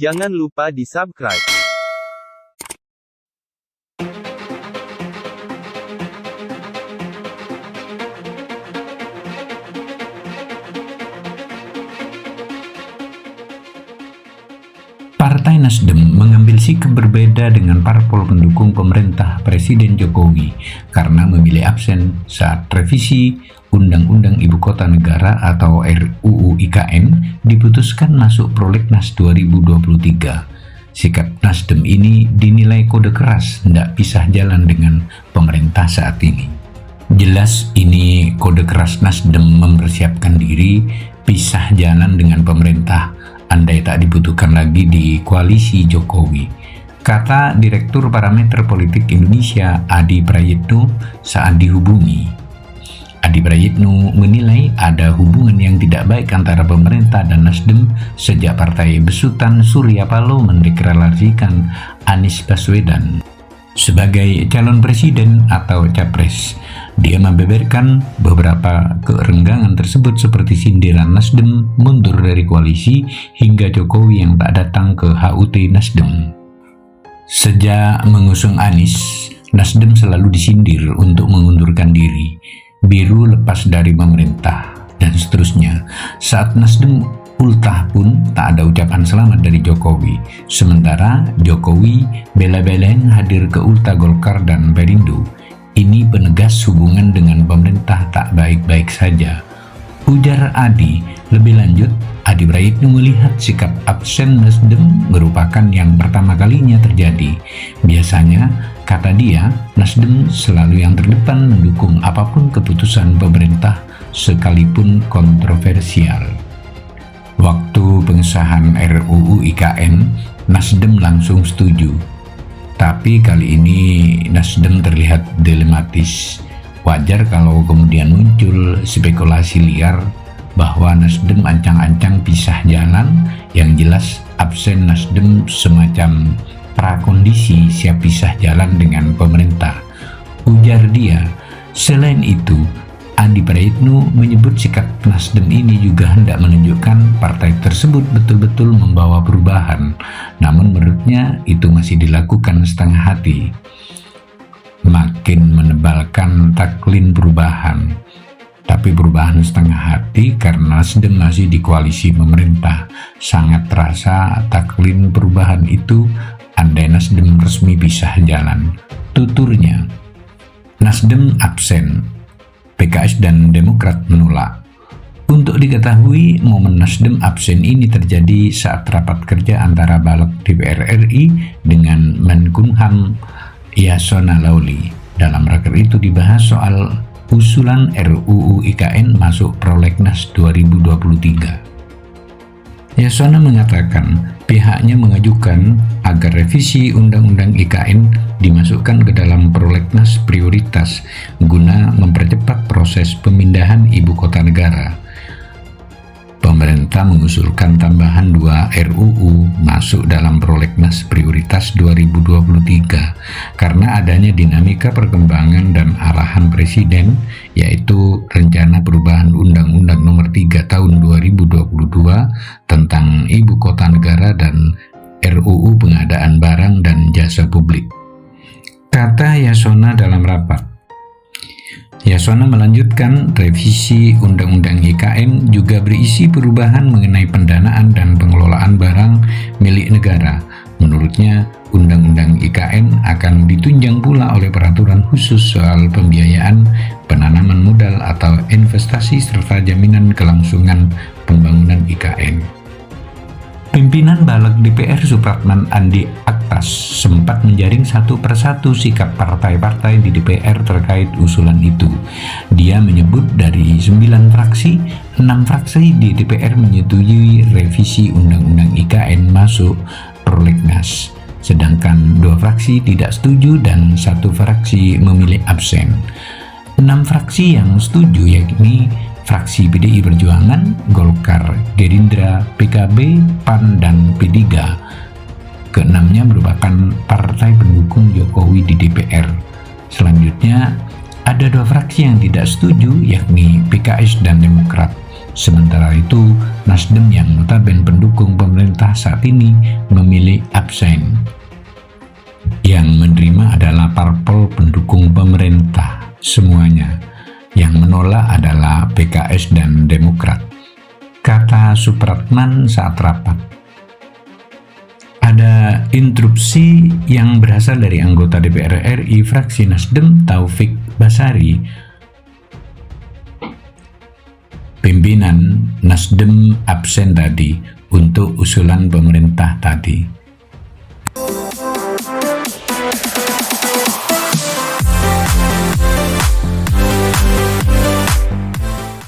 Jangan lupa di-subscribe. Partai Nasdem mengambil sikap berbeda dengan parpol pendukung pemerintah Presiden Jokowi karena memilih absen saat revisi Undang-Undang Ibu Kota Negara atau RUU IKN diputuskan masuk prolegnas 2023. Sikap Nasdem ini dinilai kode keras hendak pisah jalan dengan pemerintah saat ini. Jelas ini kode keras Nasdem mempersiapkan diri pisah jalan dengan pemerintah andai tak dibutuhkan lagi di koalisi Jokowi, kata Direktur Parameter Politik Indonesia Adi Prayitno saat dihubungi. Adi Prayitno menilai ada hubungan yang tidak baik antara pemerintah dan Nasdem sejak Partai Besutan Surya Paloh mendeklarasikan Anies Baswedan sebagai calon presiden atau capres. Dia membeberkan beberapa kerenggangan tersebut seperti sindiran Nasdem mundur dari koalisi hingga Jokowi yang tak datang ke HUT Nasdem. Sejak mengusung Anies, Nasdem selalu disindir untuk mengundurkan diri, biru lepas dari pemerintah, dan seterusnya. Saat Nasdem ultah pun tak ada ucapan selamat dari Jokowi. Sementara Jokowi bela-belain hadir ke ultah Golkar dan Perindo. Ini penegas hubungan dengan pemerintah tak baik-baik saja, ujar Adi. Lebih lanjut, Adi Prayitno melihat sikap absen Nasdem merupakan yang pertama kalinya terjadi. Biasanya, kata dia, Nasdem selalu yang terdepan mendukung apapun keputusan pemerintah sekalipun kontroversial. Waktu pengesahan RUU IKN, Nasdem langsung setuju. Tapi kali ini Nasdem terlihat dilematis. Wajar kalau kemudian muncul spekulasi liar bahwa Nasdem ancang-ancang pisah jalan. Yang jelas absen Nasdem semacam prakondisi siap pisah jalan dengan pemerintah, ujar dia. Selain itu, Adi Prayitno menyebut sikap Nasdem ini juga hendak menunjukkan partai tersebut betul-betul membawa perubahan. Namun menurutnya itu masih dilakukan setengah hati. Makin menebalkan taklin perubahan. Tapi perubahan setengah hati karena Nasdem masih di koalisi pemerintah. Sangat terasa taklin perubahan itu andai Nasdem resmi pisah jalan. Tuturnya, Nasdem absen, PKS dan Demokrat menolak. Untuk diketahui, momen Nasdem absen ini terjadi saat rapat kerja antara Balek DPR RI dengan Menkumham Yasona Lawli. Dalam raker itu dibahas soal usulan RUU IKN masuk prolegnas 2023. Yasona mengatakan pihaknya mengajukan agar revisi Undang-Undang IKN dimasukkan ke dalam prolegnas prioritas guna mempercepat proses pemindahan ibu kota negara. Pemerintah mengusulkan tambahan 2 RUU masuk dalam prolegnas prioritas 2023 karena adanya dinamika perkembangan dan arahan Presiden, yaitu rencana perubahan Undang-Undang Nomor 3 Tahun 2022 tentang Ibu Kota Negara dan RUU Pengadaan Barang dan Jasa Publik, kata Yasona dalam rapat. Yasona melanjutkan, revisi Undang-Undang IKN juga berisi perubahan mengenai pendanaan dan pengelolaan barang milik negara. Menurutnya, Undang-Undang IKN akan ditunjang pula oleh peraturan khusus soal pembiayaan, penanaman modal atau investasi serta jaminan kelangsungan pembangunan IKN. Pimpinan Balek DPR Supratman Andi Aktas sempat menjaring satu persatu sikap partai-partai di DPR terkait usulan itu. Dia menyebut dari 9 fraksi, 6 fraksi di DPR menyetujui revisi Undang-Undang IKN masuk prolegnas, sedangkan 2 fraksi tidak setuju dan 1 fraksi memilih absen. 6 fraksi yang setuju yakni fraksi PDI Perjuangan, Golkar, Gerindra, PKB, PAN, dan P3. Keenamnya merupakan partai pendukung Jokowi di DPR. Selanjutnya, ada 2 fraksi yang tidak setuju, yakni PKS dan Demokrat. Sementara itu, Nasdem yang notabene pendukung pemerintah saat ini memilih absen. Yang menerima adalah parpol pendukung pemerintah semuanya. Yang menolak adalah PKS dan Demokrat. Kata Supratman saat rapat. Ada interupsi yang berasal dari anggota DPR RI fraksi Nasdem Taufik Basari. Pimpinan Nasdem absen tadi untuk usulan pemerintah tadi.